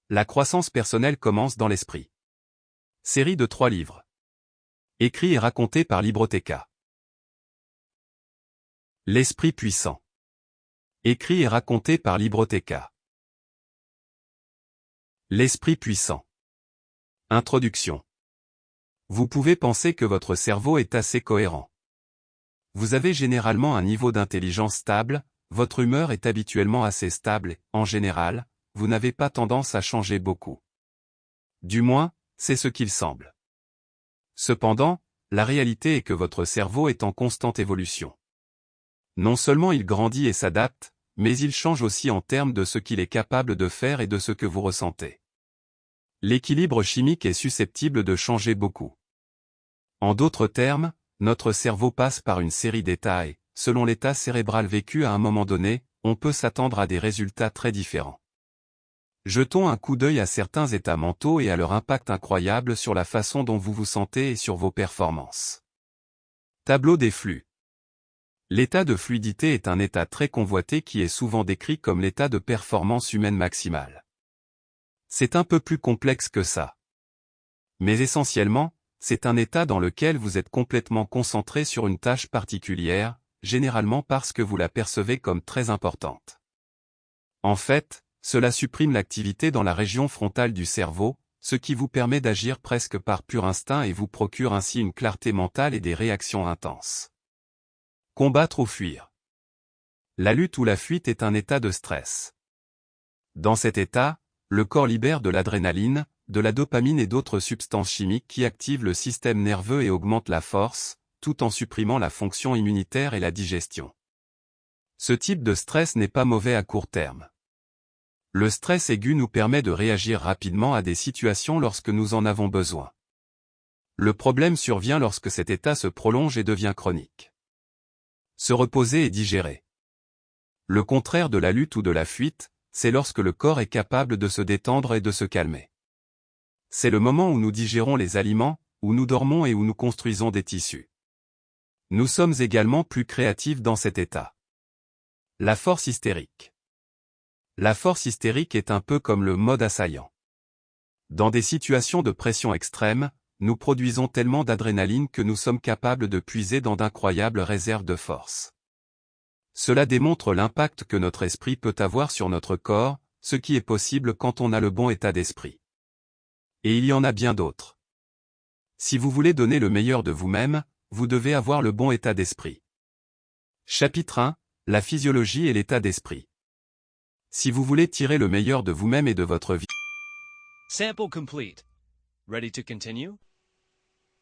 La croissance personnelle commence dans l'esprit. Série de 3 livres. Écrit et raconté par Libroteca. L'esprit puissant. Écrit et raconté par Libroteca. L'esprit puissant. Introduction. Vous pouvez penser que votre cerveau est assez cohérent. Vous avez généralement un niveau d'intelligence stable, votre humeur est habituellement assez stable et, en général, vous n'avez pas tendance à changer beaucoup. Du moins, c'est ce qu'il semble. Cependant, la réalité est que votre cerveau est en constante évolution. Non seulement il grandit et s'adapte, mais il change aussi en termes de ce qu'il est capable de faire et de ce que vous ressentez. L'équilibre chimique est susceptible de changer beaucoup. En d'autres termes, notre cerveau passe par une série d'états et, selon l'état cérébral vécu à un moment donné, on peut s'attendre à des résultats très différents. Jetons un coup d'œil à certains états mentaux et à leur impact incroyable sur la façon dont vous vous sentez et sur vos performances. Tableau des flux. L'état de fluidité est un état très convoité qui est souvent décrit comme l'état de performance humaine maximale. C'est un peu plus complexe que ça. Mais essentiellement, c'est un état dans lequel vous êtes complètement concentré sur une tâche particulière, généralement parce que vous la percevez comme très importante. En fait, cela supprime l'activité dans la région frontale du cerveau, ce qui vous permet d'agir presque par pur instinct et vous procure ainsi une clarté mentale et des réactions intenses. Combattre ou fuir. La lutte ou la fuite est un état de stress. Dans cet état, le corps libère de l'adrénaline, de la dopamine et d'autres substances chimiques qui activent le système nerveux et augmentent la force, tout en supprimant la fonction immunitaire et la digestion. Ce type de stress n'est pas mauvais à court terme. Le stress aigu nous permet de réagir rapidement à des situations lorsque nous en avons besoin. Le problème survient lorsque cet état se prolonge et devient chronique. Se reposer et digérer. Le contraire de la lutte ou de la fuite, c'est lorsque le corps est capable de se détendre et de se calmer. C'est le moment où nous digérons les aliments, où nous dormons et où nous construisons des tissus. Nous sommes également plus créatifs dans cet état. La force hystérique. La force hystérique est un peu comme le mode assaillant. Dans des situations de pression extrême, nous produisons tellement d'adrénaline que nous sommes capables de puiser dans d'incroyables réserves de force. Cela démontre l'impact que notre esprit peut avoir sur notre corps, ce qui est possible quand on a le bon état d'esprit. Et il y en a bien d'autres. Si vous voulez donner le meilleur de vous-même, vous devez avoir le bon état d'esprit. Chapitre 1. La physiologie et l'état d'esprit. Si vous voulez tirer le meilleur de vous-même et de votre vie. Sample complete. Ready to continue?